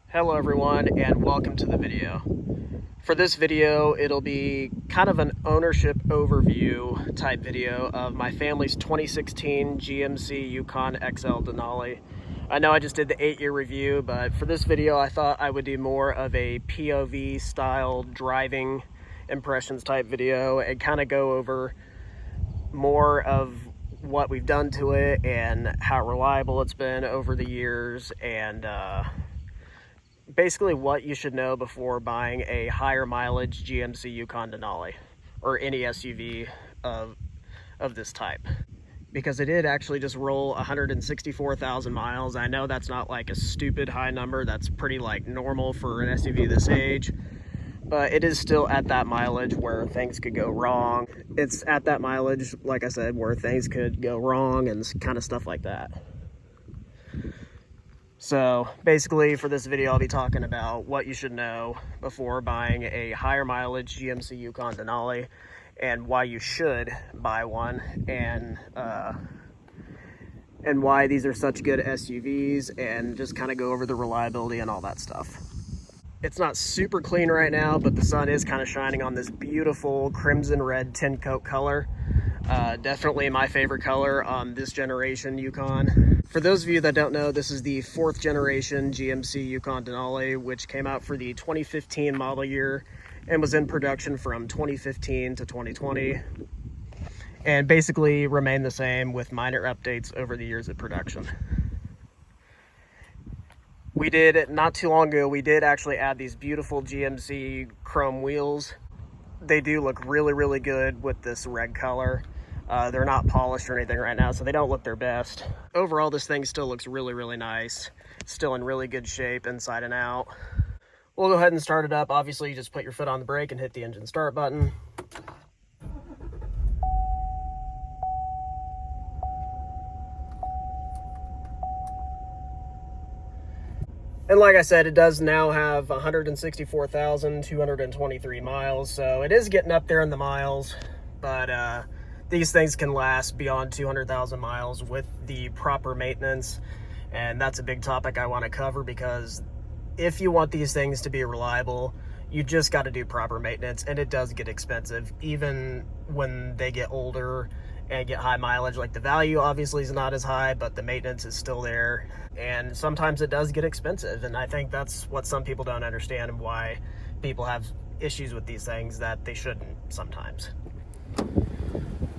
Hello everyone and welcome to the video. For this video, it'll be kind of an ownership overview type video of my family's 2016 GMC Yukon XL Denali. I know I just did the 8-year review, but for this video I thought I would do more of a POV style driving impressions type video and kind of go over more of what we've done to it and how reliable it's been over the years, and basically what you should know before buying a higher mileage GMC Yukon Denali or any SUV of this type, because it did actually just roll 164,000 miles. I know that's not like a stupid high number, that's pretty like normal for an SUV this age, but it is still at that mileage where things could go wrong. It's at that mileage, like I said, where things could go wrong and kind of stuff like that. So basically for this video, I'll be talking about what you should know before buying a higher mileage GMC Yukon Denali and why you should buy one, and why these are such good SUVs, and just kind of go over the reliability and all that stuff. It's not super clean right now, but the sun is kind of shining on this beautiful crimson red tint coat color. Definitely my favorite color on this generation Yukon. For those of you that don't know, this is the 4th generation GMC Yukon Denali, which came out for the 2015 model year and was in production from 2015 to 2020, and basically remained the same with minor updates over the years of production. We did, not too long ago, we did actually add these beautiful GMC chrome wheels. They do look really, really good with this red color. They're not polished or anything right now, so they don't look their best. Overall, this thing still looks really, really nice. It's still in really good shape inside and out. We'll go ahead and start it up. Obviously, you just put your foot on the brake and hit the engine start button. And like I said, it does now have 164,223 miles, so it is getting up there in the miles, but these things can last beyond 200,000 miles with the proper maintenance, and that's a big topic I want to cover, because if you want these things to be reliable, you just got to do proper maintenance, and it does get expensive even when they get older and get high mileage. Like, the value obviously is not as high, but the maintenance is still there, and sometimes it does get expensive, and I think that's what some people don't understand, and why people have issues with these things that they shouldn't sometimes.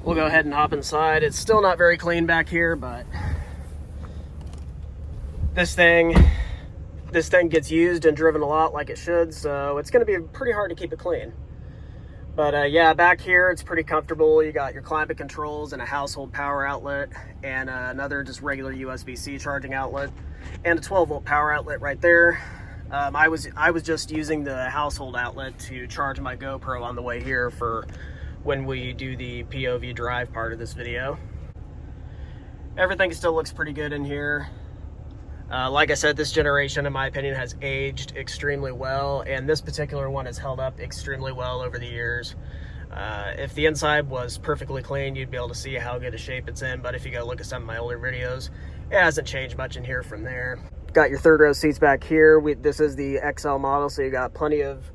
We'll go ahead and hop inside. It's still not very clean back here, but this thing gets used and driven a lot like it should, so it's going to be pretty hard to keep it clean. But yeah, back here it's pretty comfortable. You got your climate controls and a household power outlet, and another just regular USB-C charging outlet, and a 12-volt power outlet right there. I was just using the household outlet to charge my GoPro on the way here for when we do the POV drive part of this video. Everything still looks pretty good in here. Like I said, this generation, in my opinion, has aged extremely well, and this particular one has held up extremely well over the years. If the inside was perfectly clean, you'd be able to see how good a shape it's in, but if you go look at some of my older videos, it hasn't changed much in here from there. Got your third row seats back here. This is the XL model, so you got plenty of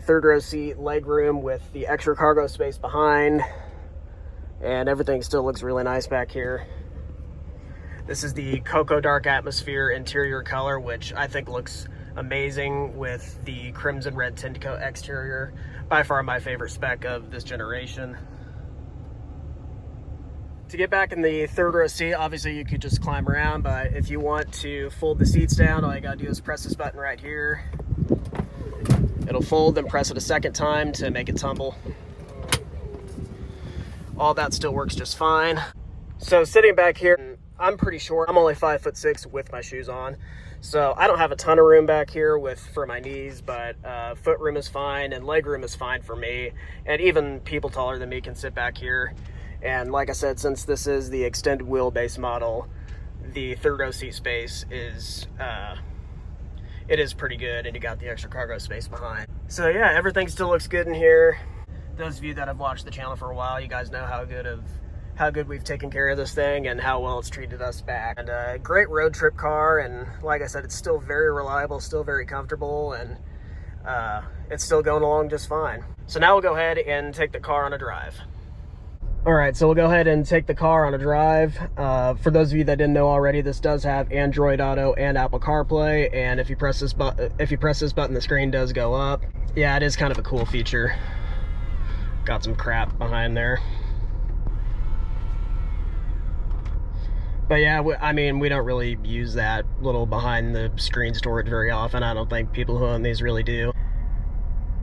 third row seat leg room with the extra cargo space behind, and everything still looks really nice back here. This is the Cocoa Dark Atmosphere interior color, which I think looks amazing with the crimson red tint coat exterior. By far my favorite spec of this generation. To get back in the third row seat, obviously you could just climb around, but if you want to fold the seats down, all you gotta do is press this button right here. It'll fold, then press it a second time to make it tumble. All that still works just fine. So sitting back here, I'm pretty short. I'm only 5'6" with my shoes on, so I don't have a ton of room back here for my knees, but foot room is fine and leg room is fine for me, and even people taller than me can sit back here. And like I said, since this is the extended wheelbase model, the third row seat space is it is pretty good, and you got the extra cargo space behind. So yeah, everything still looks good in here. Those of you that have watched the channel for a while, you guys know how good of how good we've taken care of this thing and how well it's treated us back. And a great road trip car, and like I said, it's still very reliable, still very comfortable, and it's still going along just fine. So now we'll go ahead and take the car on a drive. All right, so we'll go ahead and take the car on a drive. For those of you that didn't know already, this does have Android Auto and Apple CarPlay, and if you press this button, the screen does go up. Yeah, it is kind of a cool feature. Got some crap behind there. But yeah, I mean, we don't really use that little behind the screen storage very often. I don't think people who own these really do.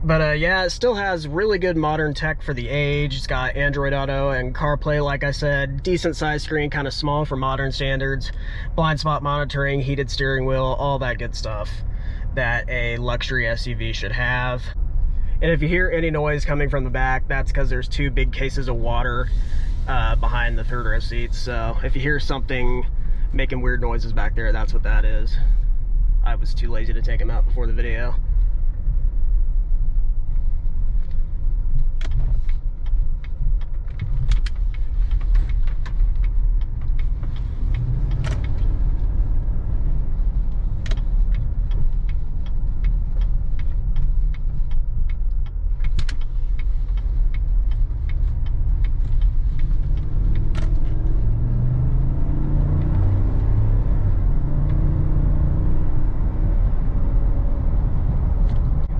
But yeah, it still has really good modern tech for the age. It's got Android Auto and CarPlay, like I said. Decent sized screen, kind of small for modern standards. Blind spot monitoring, heated steering wheel, all that good stuff that a luxury SUV should have. And if you hear any noise coming from the back, that's because there's 2 big cases of water behind the third row seats. So if you hear something making weird noises back there, that's what that is. I was too lazy to take them out before the video.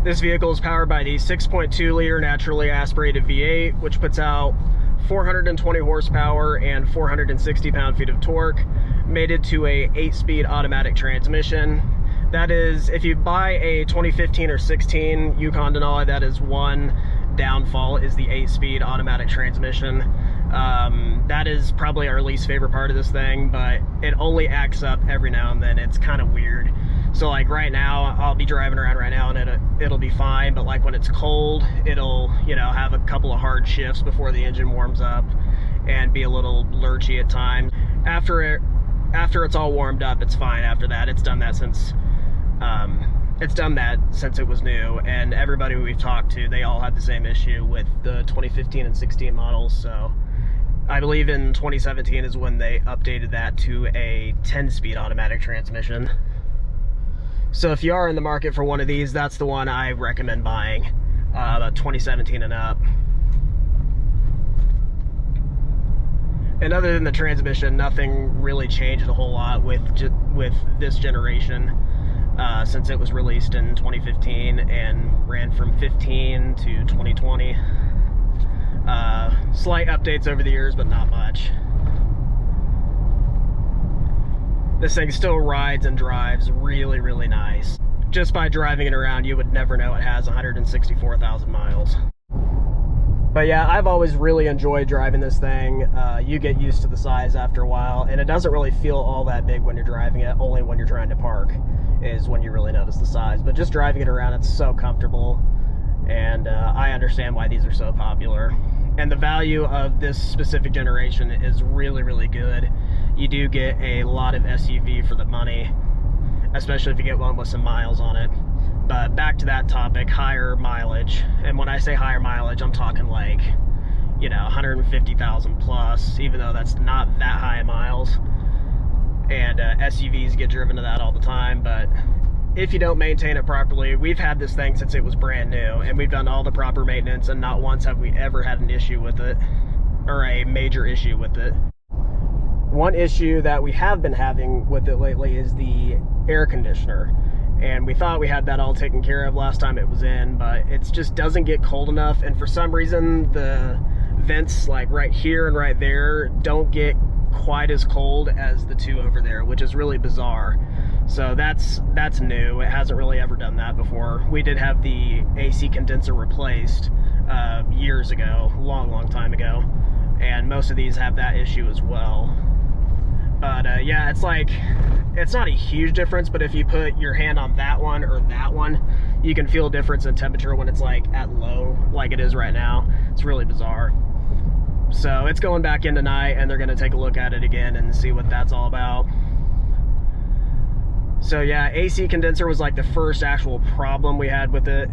This vehicle is powered by the 6.2 liter naturally aspirated V8, which puts out 420 horsepower and 460 pound-feet of torque, mated to a 8-speed automatic transmission. That is, if you buy a 2015 or 16 Yukon Denali, that is one downfall, is the 8-speed automatic transmission. That is probably our least favorite part of this thing, but it only acts up every now and then. It's kind of weird. So like right now, I'll be driving around right now and it'll be fine, but like when it's cold, it'll, you know, have a couple of hard shifts before the engine warms up and be a little lurchy at times. After it's all warmed up, it's fine after that. It's done that since it was new, and everybody we've talked to, they all had the same issue with the 2015 and 16 models. So I believe in 2017 is when they updated that to a 10-speed automatic transmission. So if you are in the market for one of these, that's the one I recommend buying, 2017 and up. And other than the transmission, nothing really changed a whole lot with this generation since it was released in 2015 and ran from 15 to 2020. Slight updates over the years, but not much. This thing still rides and drives really, really nice. Just by driving it around, you would never know it has 164,000 miles. But yeah, I've always really enjoyed driving this thing. You get used to the size after a while, and it doesn't really feel all that big when you're driving it. Only when you're trying to park is when you really notice the size. But just driving it around, it's so comfortable, and I understand why these are so popular. And the value of this specific generation is really, really good. You do get a lot of SUV for the money, especially if you get one with some miles on it. But back to that topic, higher mileage. And when I say higher mileage, I'm talking like, you know, 150,000 plus, even though that's not that high miles. And SUVs get driven to that all the time, but if you don't maintain it properly, we've had this thing since it was brand new, and we've done all the proper maintenance, and not once have we ever had an issue with it, or a major issue with it. One issue that we have been having with it lately is the air conditioner, and we thought we had that all taken care of last time it was in, but it just doesn't get cold enough, and for some reason the vents like right here and right there don't get quite as cold as the two over there, which is really bizarre. So that's new. It hasn't really ever done that before. We did have the AC condenser replaced years ago, long time ago, and most of these have that issue as well. But yeah, it's like, it's not a huge difference, but if you put your hand on that one or that one, you can feel a difference in temperature when it's like at low, like it is right now. It's really bizarre. So it's going back in tonight, and they're going to take a look at it again and see what that's all about. So yeah, AC condenser was like the first actual problem we had with it.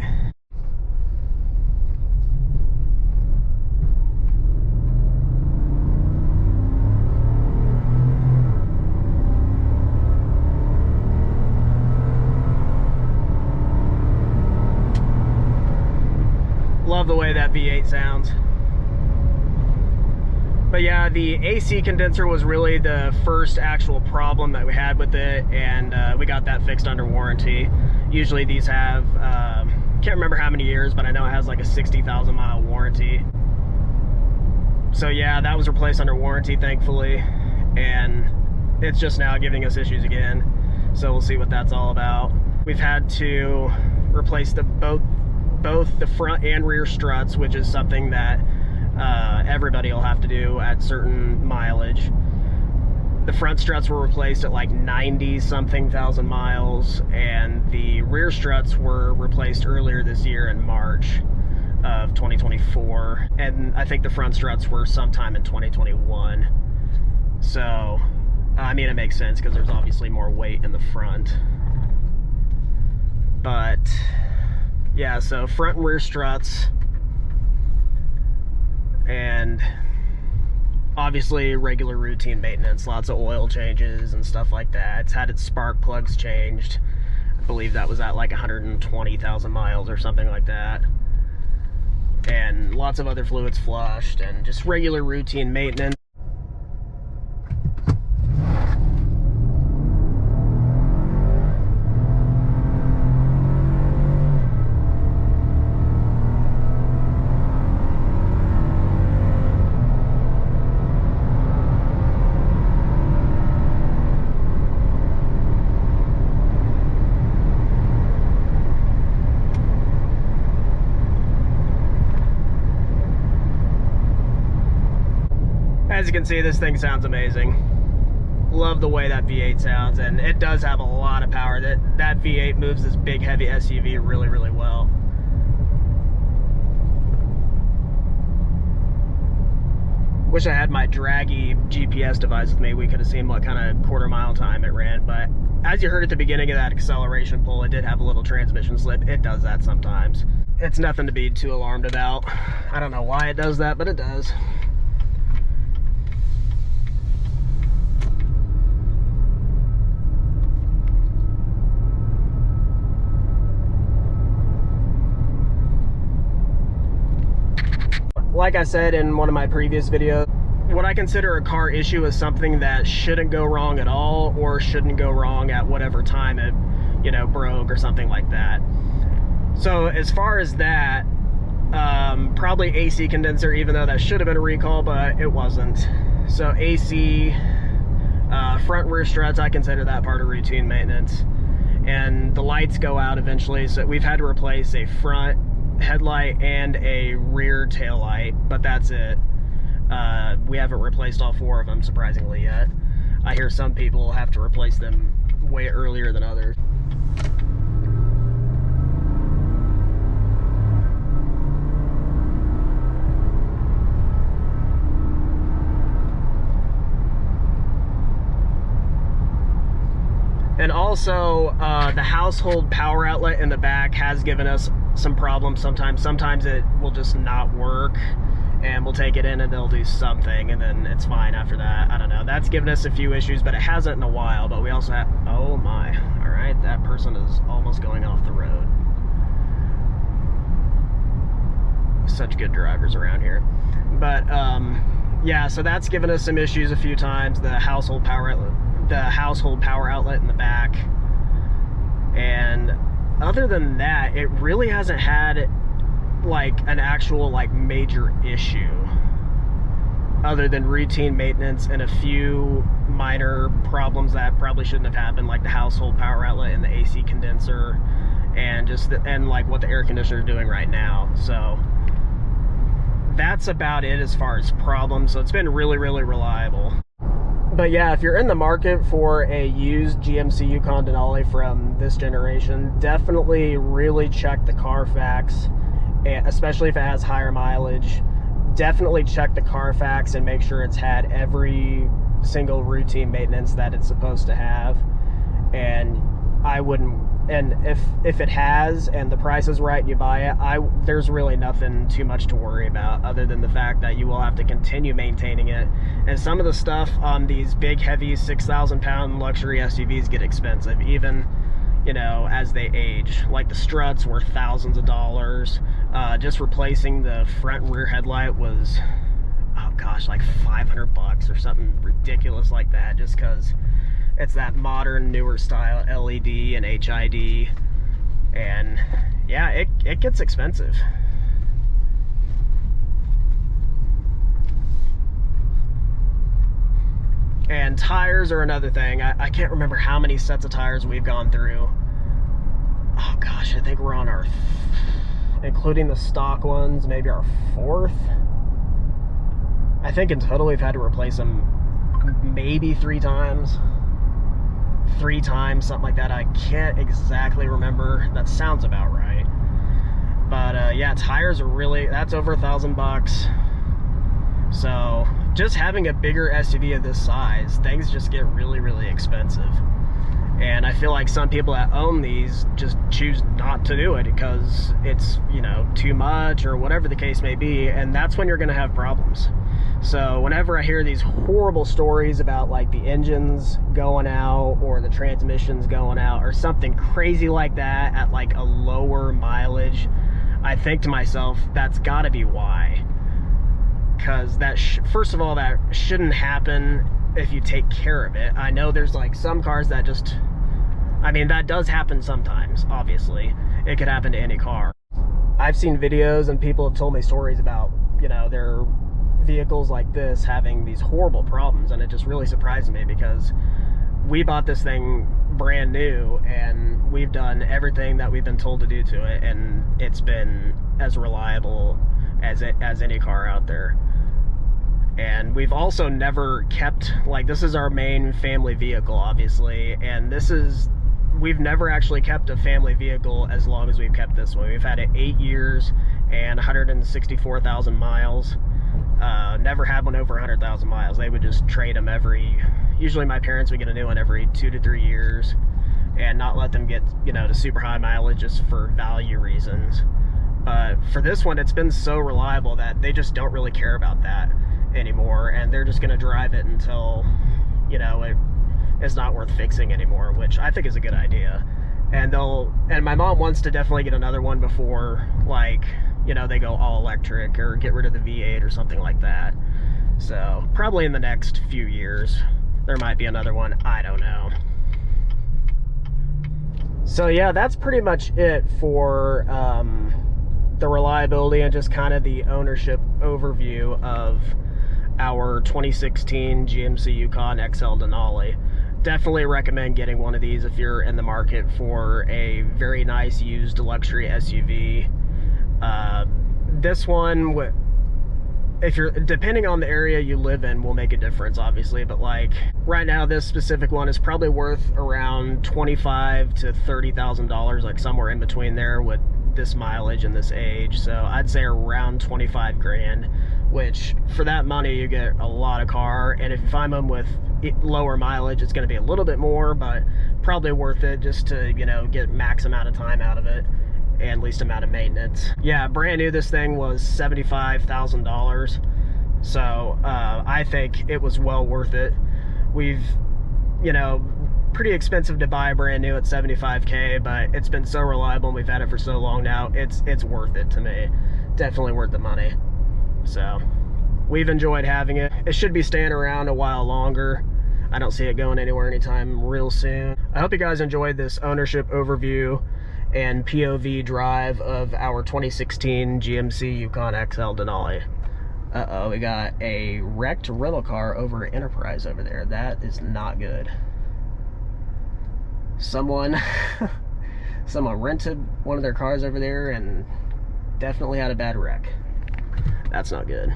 love the way that V8 sounds. But yeah, the AC condenser was really the first actual problem that we had with it, and we got that fixed under warranty. Usually these have, can't remember how many years, but I know it has like a 60,000 mile warranty. So yeah, that was replaced under warranty, thankfully, and it's just now giving us issues again. So we'll see what that's all about. We've had to replace both the front and rear struts, which is something that everybody will have to do at certain mileage. The front struts were replaced at like 90 something thousand miles, and the rear struts were replaced earlier this year in March of 2024, and I think the front struts were sometime in 2021. So I mean, it makes sense because there's obviously more weight in the front. But yeah, so front and rear struts, and obviously regular routine maintenance, lots of oil changes and stuff like that. It's had its spark plugs changed. I believe that was at like 120,000 miles or something like that. And lots of other fluids flushed, and just regular routine maintenance. As you can see, this thing sounds amazing. Love the way that V8 sounds, and it does have a lot of power. That V8 moves this big heavy SUV really, really well. Wish I had my draggy GPS device with me. We could have seen what kind of quarter-mile time it ran, but as you heard at the beginning of that acceleration pull, it did have a little transmission slip. It does that sometimes. It's nothing to be too alarmed about. I don't know why it does that, but it does. Like I said in one of my previous videos, what I consider a car issue is something that shouldn't go wrong at all, or shouldn't go wrong at whatever time it, you know, broke or something like that. So as far as that, probably AC condenser, even though that should have been a recall, but it wasn't. So AC, front and rear struts, I consider that part of routine maintenance. And the lights go out eventually, so we've had to replace a front headlight and a rear tail light, but that's it. We haven't replaced all four of them, surprisingly, yet. I hear some people have to replace them way earlier than others. And also, the household power outlet in the back has given us some problems sometimes. Sometimes it will just not work, and we'll take it in and they'll do something, and then it's fine after that. I don't know. That's given us a few issues, but it hasn't in a while. But we also have, oh my, all right, that person is almost going off the road. Such good drivers around here. But yeah, so that's given us some issues a few times. The household power outlet in the back. And other than that, it really hasn't had like an actual like major issue, other than routine maintenance and a few minor problems that probably shouldn't have happened, like the household power outlet and the AC condenser, and just and like what the air conditioner is doing right now. So that's about it as far as problems. So it's been really, really reliable. But yeah, if you're in the market for a used GMC Yukon Denali from this generation, definitely really check the Carfax, especially if it has higher mileage. Definitely check the Carfax and make sure it's had every single routine maintenance that it's supposed to have. And I wouldn't, and if it has and the price is right and you buy it, there's really nothing too much to worry about, other than the fact that you will have to continue maintaining it. And some of the stuff on these big heavy 6,000 pound luxury SUVs get expensive, even, you know, as they age. Like the struts were thousands of dollars. Just replacing the front and rear headlight was, oh gosh, like $500 or something ridiculous like that, just because it's that modern, newer style LED and HID. And yeah, it gets expensive. And tires are another thing. I can't remember how many sets of tires we've gone through. Oh gosh, I think we're on our, including the stock ones, maybe our 4th. I think in total we've had to replace them maybe 3 times. 3 times, something like that. I can't exactly remember. That sounds about right. But yeah, tires are really, that's over $1,000. So just having a bigger SUV of this size, things just get really, really expensive. And I feel like some people that own these just choose not to do it because it's, you know, too much or whatever the case may be, and that's when you're going to have problems. So whenever I hear these horrible stories about like the engines going out or the transmissions going out or something crazy like that at like a lower mileage, I think to myself, that's got to be why. Because that, first of all, that shouldn't happen if you take care of it. I know there's like some cars that just, I mean, that does happen sometimes, obviously. It could happen to any car. I've seen videos and people have told me stories about, you know, their vehicles like this having these horrible problems, and it just really surprised me because we bought this thing brand new and we've done everything that we've been told to do to it, and it's been as reliable as any car out there. And we've also never kept, like, this is our main family vehicle, obviously, and we've never actually kept a family vehicle as long as we've kept this one. We've had it 8 years and 164,000 miles. Never had one over 100,000 miles. They would just trade them usually my parents would get a new one every 2 to 3 years and not let them get, you know, to super high mileage just for value reasons. But for this one, it's been so reliable that they just don't really care about that anymore, and they're just going to drive it until, you know, it's not worth fixing anymore, which I think is a good idea. And my mom wants to definitely get another one before, like, you know, they go all electric or get rid of the V8 or something like that. So probably in the next few years there might be another one. I don't know. So yeah, that's pretty much it for the reliability and just kind of the ownership overview of our 2016 GMC Yukon XL Denali. Definitely recommend getting one of these if you're in the market for a very nice used luxury SUV. This one, if you're, depending on the area you live in, will make a difference, obviously, but like right now this specific one is probably worth around $25,000 to $30,000, like somewhere in between there with this mileage and this age. So I'd say around 25 grand, which for that money you get a lot of car. And if you find them with lower mileage, it's going to be a little bit more, but probably worth it just to, you know, get max amount of time out of it and least amount of maintenance. Yeah, brand new, this thing was $75,000. So I think it was well worth it. We've, you know, pretty expensive to buy brand new at $75K, but it's been so reliable and we've had it for so long now, it's worth it to me. Definitely worth the money. So we've enjoyed having it. It should be staying around a while longer. I don't see it going anywhere anytime real soon. I hope you guys enjoyed this ownership overview and POV drive of our 2016 GMC Yukon XL Denali. Uh-oh, we got a wrecked rental car over at Enterprise over there. That is not good. Someone rented one of their cars over there and definitely had a bad wreck. That's not good.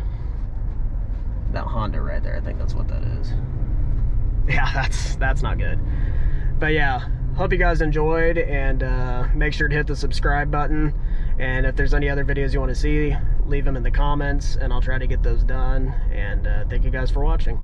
That Honda right there, I think that's what that is. Yeah, that's not good. But yeah, hope you guys enjoyed, and make sure to hit the subscribe button. And if there's any other videos you want to see, leave them in the comments and I'll try to get those done. And thank you guys for watching.